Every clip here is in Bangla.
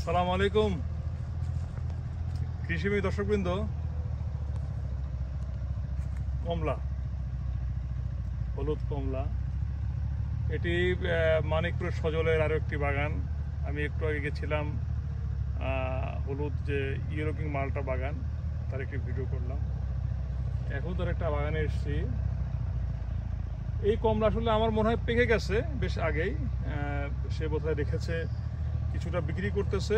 আসসালামু আলাইকুম কৃষিবিদ দর্শকবৃন্দ। কমলা, হলুদ কমলা, এটি মানিকপুরের সজলের আরও একটি বাগান। আমি একটু আগে গেছিলাম হলুদ যে ইউরোকিং মালটা বাগান, তার একটি ভিডিও করলাম। এখন তার একটা বাগানে এসেছি। এই কমলা আসলে আমার মনে হয় পেকে গেছে বেশ আগেই। সে বোধহয় রেখেছে, কিছুটা বিক্রি করতেছে,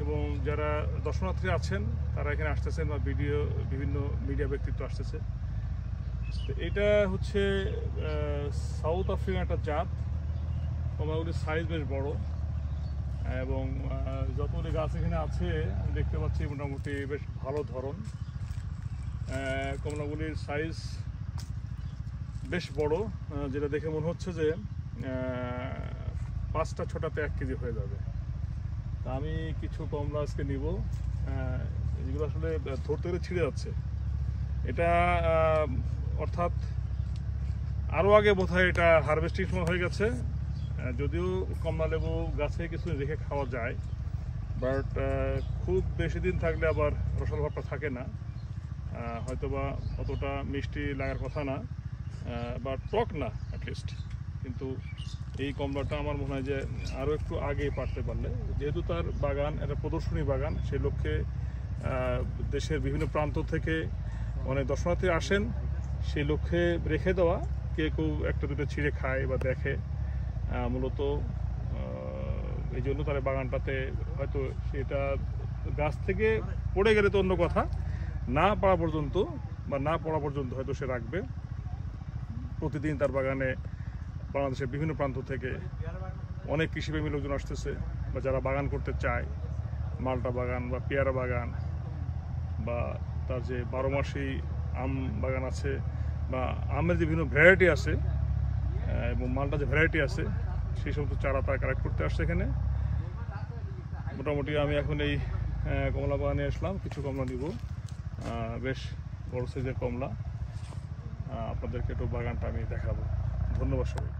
এবং যারা দর্শনার্থী আছেন তারা এখানে আসতেছেন, বা বিভিন্ন মিডিয়া ব্যক্তিত্ব আসতেছে। তো এটা হচ্ছে সাউথ আফ্রিকান একটা জাত। কমলাগুলির সাইজ বেশ বড়, এবং যতগুলি গাছ এখানে আছে আমি দেখতে পাচ্ছি মোটামুটি বেশ ভালো ধরন। কমলাগুলির সাইজ বেশ বড়, যেটা দেখে মনে হচ্ছে যে 5-6টাতে 1 কেজি হয়ে যাবে। তা আমি কিছু কমলা আজকে নিব, যেগুলো আসলে ধরতে গেলে ছিঁড়ে যাচ্ছে। এটা অর্থাৎ আরও আগে বোধহয় এটা হারভেস্টিং সময় হয়ে গেছে। যদিও কমলা লেবু গাছে কিছু রেখে খাওয়া যায়, বাট খুব বেশি দিন থাকলে আবার রসাল ভাবটা থাকে না, হয়তোবা অতটা মিষ্টি লাগার কথা না, বা টক না অ্যাটলিস্ট। কিন্তু এই কমলাটা আমার মনে হয় যে আরও একটু আগে পারতে পারলে, যেহেতু তার বাগান একটা প্রদর্শনী বাগান, সেই লক্ষ্যে দেশের বিভিন্ন প্রান্ত থেকে অনেক দর্শনার্থী আসেন, সেই লক্ষ্যে রেখে দেওয়া। কেউ একটা দুটো ছিঁড়ে খায় বা দেখে, মূলত এই জন্য তার বাগানটাতে হয়তো সেটা গাছ থেকে পড়ে গেলে তো অন্য কথা, না পড়া পর্যন্ত বা না পড়া পর্যন্ত হয়তো সে রাখবে। প্রতিদিন তার বাগানে বাংলাদেশের বিভিন্ন প্রান্ত থেকে অনেক কৃষিপ্রেমী লোকজন আসতেছে, বা যারা বাগান করতে চায়, মালটা বাগান বা পেয়ারা বাগান, বা তার যে 12 মাসি আম বাগান আছে, বা আমের যে বিভিন্ন ভ্যারাইটি আছে, এবং মালটা যে ভ্যারাইটি আছে, সেই সমস্ত চারা তারা কালেক্ট করতে আসছে এখানে। মোটামুটি আমি এখন এই কমলা বাগানে আসলাম, কিছু কমলা নিব। বেশ বড় সাইজের কমলা, আপনাদেরকে একটু বাগানটা আমি দেখাবো। ধন্যবাদ সবাই।